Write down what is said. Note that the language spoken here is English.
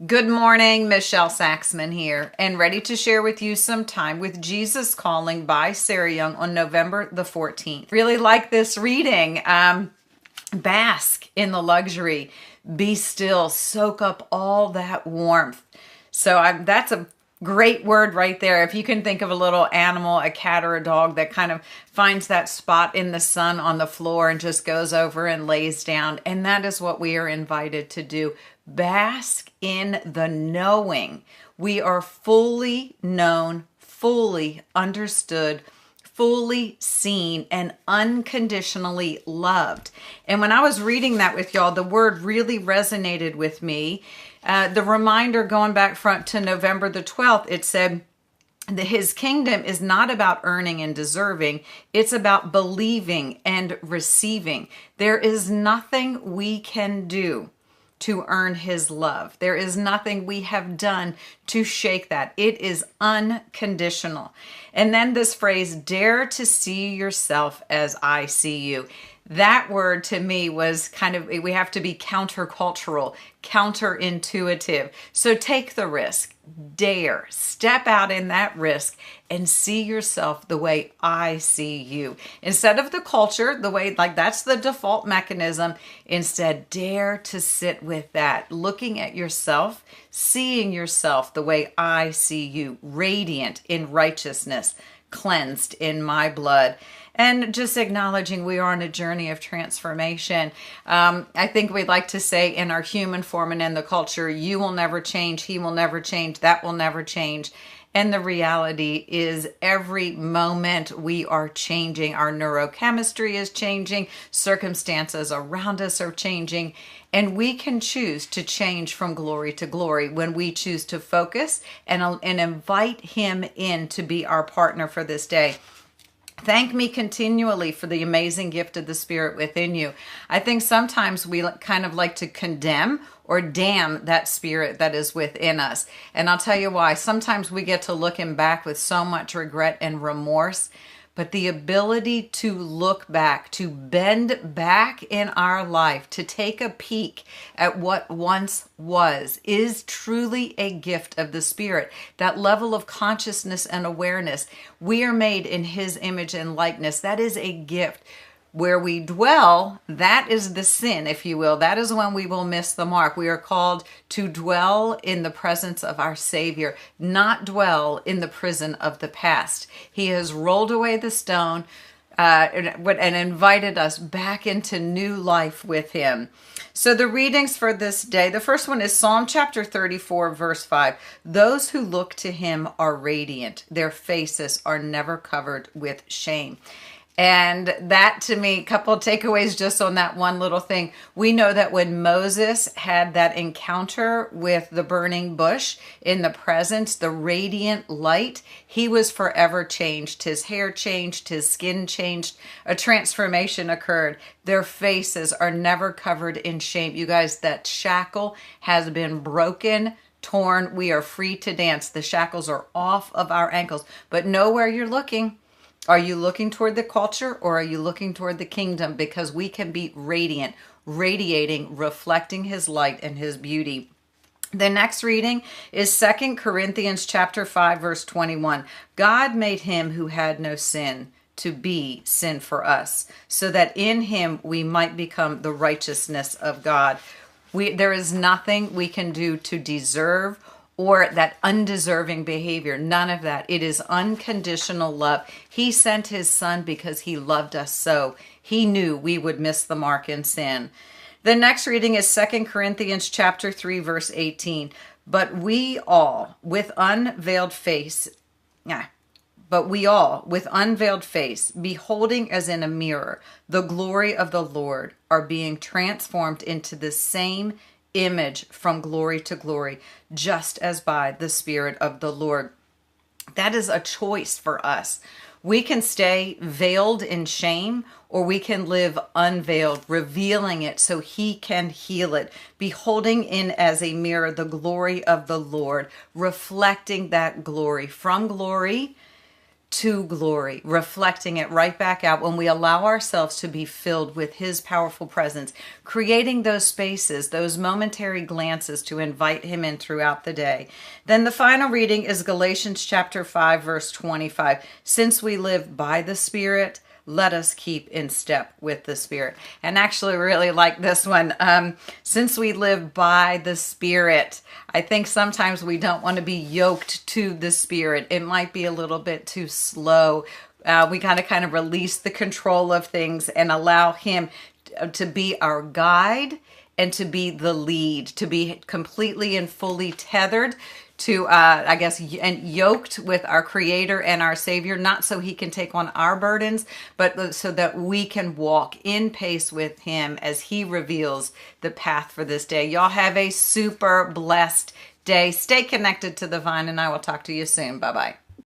Good morning, Michelle Saxman here, and ready to share with you some time with Jesus Calling by Sarah Young on November the 14th. Really like this reading. Bask in the luxury, be still, soak up all that warmth. That's a great word right there. If you can think of a little animal, a cat or a dog that kind of finds that spot in the sun on the floor and just goes over and lays down. And that is what we are invited to do. Bask in the knowing. We are fully known, fully understood, fully seen, and unconditionally loved. And when I was reading that with y'all, the word really resonated with me. The reminder going back front to November the 12th, it said that his kingdom is not about earning and deserving. It's about believing and receiving. There is nothing we can do to earn his love. There is nothing we have done to shake that. It is unconditional. And then this phrase, dare to see yourself as I see you. That word to me was we have to be countercultural, counterintuitive. So take the risk, dare, step out in that risk and see yourself the way I see you. Instead of the culture, the way that's the default mechanism. Instead, dare to sit with that, looking at yourself, seeing yourself the way I see you, radiant in righteousness, cleansed in my blood. And just acknowledging we are on a journey of transformation. I think we'd like to say in our human form and in the culture, you will never change, he will never change, that will never change. And the reality is every moment we are changing. Our neurochemistry is changing. Circumstances around us are changing. And we can choose to change from glory to glory when we choose to focus and invite him in to be our partner for this day. Thank me continually for the amazing gift of the Spirit within you. I think sometimes we kind of like to condemn or damn that spirit that is within us. And I'll tell you why. Sometimes we get to looking back with so much regret and remorse. But the ability to look back, to bend back in our life, to take a peek at what once was, is truly a gift of the Spirit. That level of consciousness and awareness. We are made in his image and likeness. That is a gift. Where we dwell, that is the sin, if you will. That is when we will miss the mark. We are called to dwell in the presence of our Savior, not dwell in the prison of the past. He has rolled away the stone and invited us back into new life with him. So the readings for this day, the first one is Psalm chapter 34, verse 5. Those who look to him are radiant. Their faces are never covered with shame. And that, to me, a couple of takeaways just on that one little thing. We know that when Moses had that encounter with the burning bush in the presence, the radiant light, he was forever changed. His hair changed, his skin changed, a transformation occurred. Their faces are never covered in shame. You guys, that shackle has been broken, torn. We are free to dance. The shackles are off of our ankles. But know where you're looking. Are you looking toward the culture or are you looking toward the kingdom? Because we can be radiant, radiating, reflecting his light and his beauty. The next reading is 2 Corinthians chapter 5, verse 21. God made him who had no sin to be sin for us, so that in him we might become the righteousness of God. There is nothing we can do to deserve or that undeserving behavior. None of that. It is unconditional love. He sent his son because he loved us so. He knew we would miss the mark in sin. The next reading is 2 Corinthians chapter 3, verse 18. But we all, with unveiled face, beholding as in a mirror the glory of the Lord, are being transformed into the same image from glory to glory, just as by the Spirit of the Lord. That is a choice for us. We can stay veiled in shame, or we can live unveiled, revealing it so he can heal it, beholding in as a mirror the glory of the Lord, reflecting that glory from glory to glory, reflecting it right back out when we allow ourselves to be filled with his powerful presence, creating those spaces, those momentary glances to invite him in throughout the day. Then the final reading is Galatians chapter 5, verse 25. Since we live by the Spirit, let us keep in step with the Spirit. And actually really like this one. Since we live by the Spirit, I think sometimes we don't want to be yoked to the Spirit. It might be a little bit too slow. We gotta kind of release the control of things and allow him to be our guide and to be the lead, to be completely and fully tethered to, and yoked with our Creator and our Savior, not so he can take on our burdens, but so that we can walk in pace with him as he reveals the path for this day. Y'all have a super blessed day. Stay connected to the vine, and I will talk to you soon. Bye-bye.